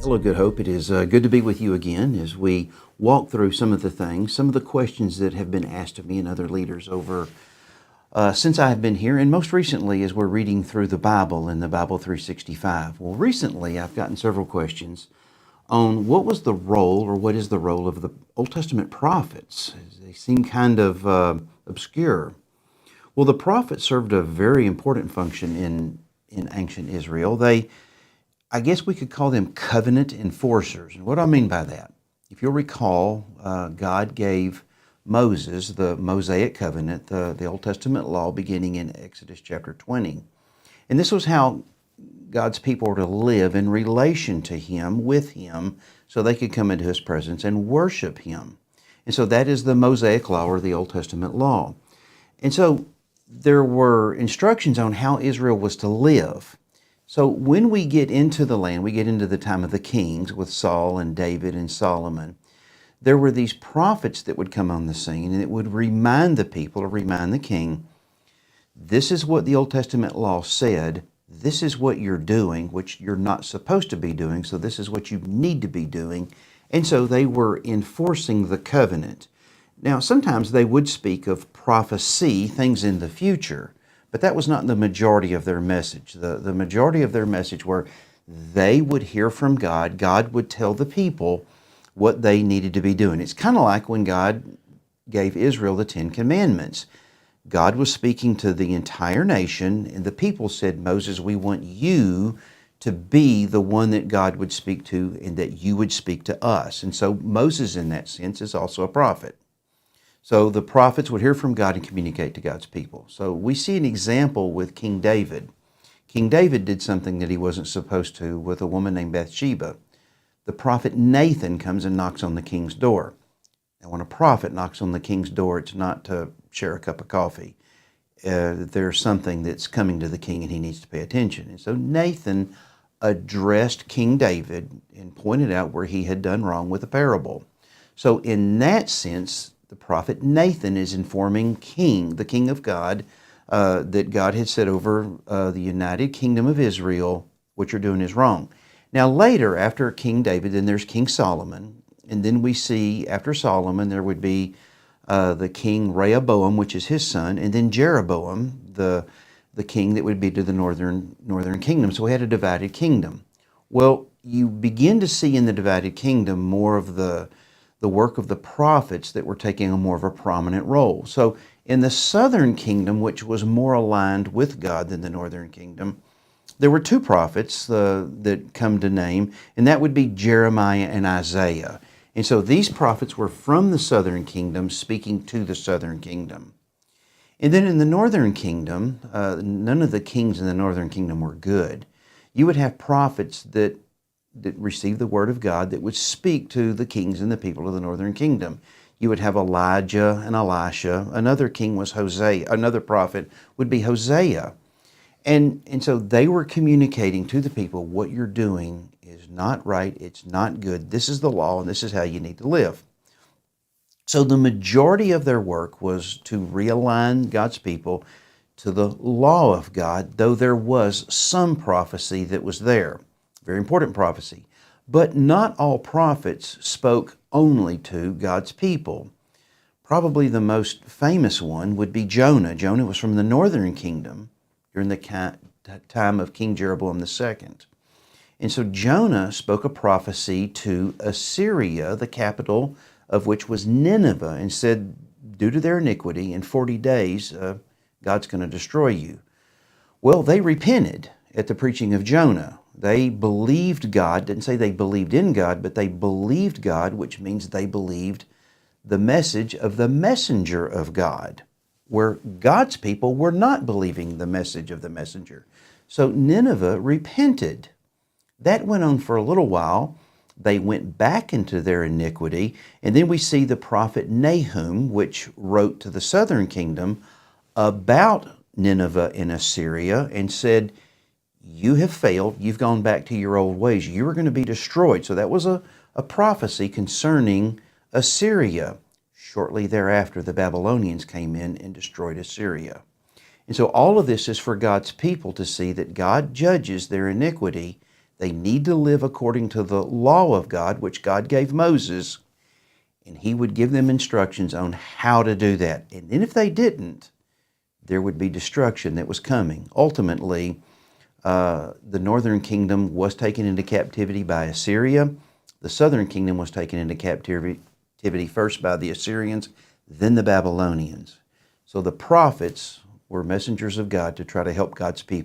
Hello, Good Hope. It is good to be with you again as we walk through some of the questions that have been asked of me and other leaders over since I have been here, and most recently as we're reading through the Bible in the Bible 365. Well, recently I've gotten several questions on what was the role or what is the role of the Old Testament prophets. They seem kind of obscure. Well, the prophets served a very important function in ancient Israel. I guess we could call them covenant enforcers. And what do I mean by that? If you'll recall, God gave Moses the Mosaic covenant, the Old Testament law, beginning in Exodus chapter 20. And this was how God's people were to live in relation to Him, with Him, so they could come into His presence and worship Him. And so that is the Mosaic law, or the Old Testament law. And so there were instructions on how Israel was to live. So when we get into the land, we get into the time of the kings with Saul and David and Solomon. There were these prophets that would come on the scene, and it would remind the people, or remind the king, this is what the Old Testament law said, this is what you're doing, which you're not supposed to be doing, so this is what you need to be doing. And so they were enforcing the covenant. Now, sometimes they would speak of prophecy, things in the future, but that was not the majority of their message. The majority of their message were they would hear from God. God would tell the people what they needed to be doing. It's kind of like when God gave Israel the Ten Commandments. God was speaking to the entire nation, and the people said, Moses, we want you to be the one that God would speak to and that you would speak to us. And so Moses, in that sense, is also a prophet. So the prophets would hear from God and communicate to God's people. So we see an example with King David. King David did something that he wasn't supposed to with a woman named Bathsheba. The prophet Nathan comes and knocks on the king's door. Now, when a prophet knocks on the king's door, it's not to share a cup of coffee. There's something that's coming to the king and he needs to pay attention. And so Nathan addressed King David and pointed out where he had done wrong with the parable. So in that sense, the prophet Nathan is informing the king of God, that God had said over the United Kingdom of Israel, what you're doing is wrong. Now later, after King David, then there's King Solomon, and then we see after Solomon there would be the king Rehoboam, which is his son, and then Jeroboam, the king that would be to the northern kingdom. So we had a divided kingdom. Well, you begin to see in the divided kingdom more of the work of the prophets that were taking a more of a prominent role. So in the southern kingdom, which was more aligned with God than the northern kingdom, there were two prophets that come to name, and that would be Jeremiah and Isaiah. And so these prophets were from the southern kingdom speaking to the southern kingdom. And then in the northern kingdom, none of the kings in the northern kingdom were good. You would have prophets that received the word of God that would speak to the kings and the people of the northern kingdom. You would have Elijah and Elisha. Another king was Hosea. Another prophet would be Hosea. And so they were communicating to the people, what you're doing is not right, it's not good, this is the law, and this is how you need to live. So the majority of their work was to realign God's people to the law of God, though there was some prophecy that was there. Very important prophecy. But not all prophets spoke only to God's people. Probably the most famous one would be Jonah. Jonah was from the northern kingdom during the time of King Jeroboam II. And so Jonah spoke a prophecy to Assyria, the capital of which was Nineveh, and said, due to their iniquity, in 40 days, God's going to destroy you. Well, they repented at the preaching of Jonah. They believed God, didn't say they believed in God, but they believed God, which means they believed the message of the messenger of God, where God's people were not believing the message of the messenger. So Nineveh repented. That went on for a little while. They went back into their iniquity, and then we see the prophet Nahum, which wrote to the southern kingdom about Nineveh and Assyria and said, you have failed, you've gone back to your old ways, you are going to be destroyed. So that was a prophecy concerning Assyria. Shortly thereafter, the Babylonians came in and destroyed Assyria. And so all of this is for God's people to see that God judges their iniquity, They need to live according to the law of God, which God gave Moses, and he would give them instructions on how to do that. And then if they didn't, there would be destruction that was coming. Ultimately, the northern kingdom was taken into captivity by Assyria. The southern kingdom was taken into captivity first by the Assyrians, then the Babylonians. So the prophets were messengers of God to try to help God's people.